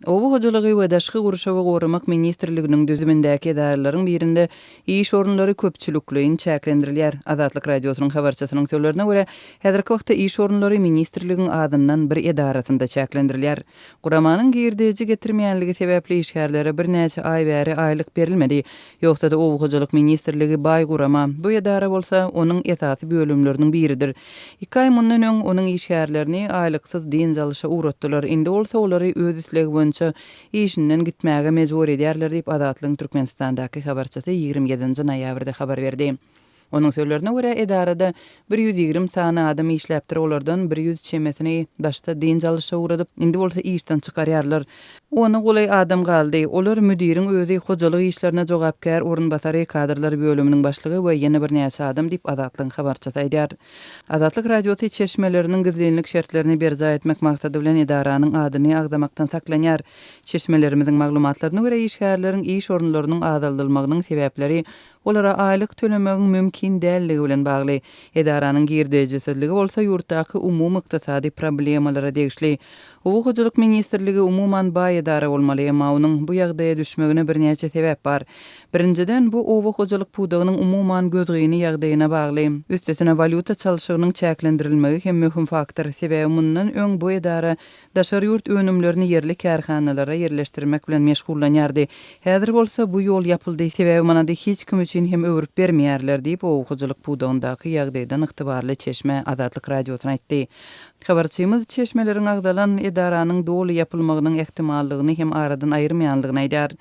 Owu hojalygy we daşky guruşawy goramak ministrliginiň düzümindäki edaralaryň birinde iş orunlary köpçülikliğin çäklendirilýär. Azatlyk radiosynyň habarçysynyň sözlerine görä, häzirki wagtda iş orunlary ministrligiň adyndan bir edarasynda çäklendirilýär. Guramanyň girdiği getirmeýänligi sebäpli işgärlere bir näçe ay bäri aýlyk berilmedi. Ýogsa da Owu hojalyk ministrligi baý gurama. Bu edara bolsa onuň esasy bölümleriniň biridir. 2 ay mundan öň onuň işgärlerini aýlyksyz diň jalysha uğratdylar. Indi bolsa olary öz islegi işinden gitmäge mejbur edýärler diýip Azatlyň Türkmenistandaky habarçysy 27 noýabrda habar berdi. Onuň sözlerine görä edarada 120 sany adam işläpdir, olardan 100 çemesini başda diň jalysha uğradyp, indi bolsa işden çykarýarlar. Onu golay adam galdy. Olar müdiriň özi hojalyk işlerine jogapkär orunbasary kadrlar bölüminiň başlygy we ýene bir näçe adam diýip Azatlyň habarçysy aýdýar. Azatlyk radiosy çeşmeleriniň gizlenlik şertlerini berza etmek maksady bilen edaranyň adyny agdamakdan saklanýar. Çeşmelerimiziň maglumatlaryna görä işgärleriň iş orunlarynyň azaldylmagynyň sebäpleri olara aýlyk tölemegiň mümkin dälligi bilen bagly. Edaranyň girdejisizligi bolsa ýurtdaky umumy ykdysady problemalara degişli. Owu hojalyk ministrligi umuman baý edara bolmaly, emma onuň bu ýagdaýa düşmegine bir näçe sebäp bar. Birinciden bu owu hojalyk pudagynyň umuman gözgäni ýagdaýyna bagly. Üstesine valyuta çalyşygynyň çäklendirilmegi hem möhüm faktor. Sebäbi mundan öň bu edara daşary ýurt önümlerini yerli kärhanalara yerleşdirmek bilen meşgullanýardy. Häzir bolsa bu ýol ýapyldy. Sebäbi manada hiç kim üçin hem öwrüp bermeýärler diýip owu hojalyk pudagyndaky ýagdaýdan ygtybarly çeşme Azatlyk radiosyna aýtdy. Habarçymyz çeşmeleriň agdalan edaranyň doly ýapylmagynyň ähtimallygyny hem aradan aýyrmaýanlygyny aýdýar.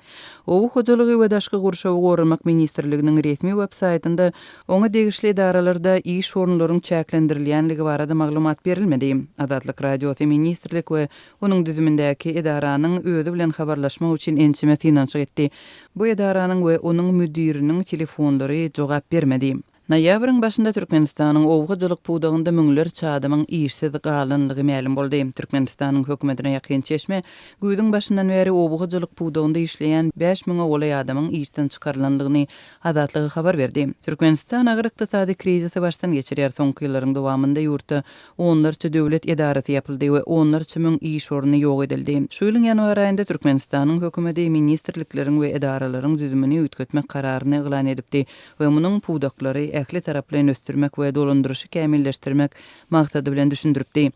Owu hojalygy we daşky guruşawy goramak ministrliginiň resmi websaýtynda oňa degişli edaralarda iş orunlarynyň çäklendirilýänligi barada maglumat berilmedi. Azatlyk radiosy ministrlik we onuň düzümindäki edaranyň özü bilen habarlaşmak üçin ençime synançyk etdi. Bu edaranyň we onuň müdiriniň telefonlary jogap bermedi. Noýabryň başynda Türkmenistanyň owu hojalyk pudagynda müňler çadamyň işsiz galynlygy ma'lum boldy. Türkmenistanyň hökümetine ýakyn çeşme güýdüň başyndan beri owu hojalyk pudagynda işleýän 5000 golay adamyň işden çykarlanlygyny Azatlyga habar berdi. Türkmenistan agyr ykdysady krizisi başdan geçirýär. Soňky ýyllaryň dowamında ýurtda onlarça döwlet edarasy ýapyldy we onlarça müň iş oruny ýok edildi. Şu ýylyň ýanwar aýynda Türkmenistanyň hökümeti ministrlikleriň we edaralaryň düzümini ýetgetmek kararyny eglan edipdi we munyň pudaklary ähli taraplaryn östürmek we dolandyrysy kämilleşdirmek maksady bilen düşündiripdi.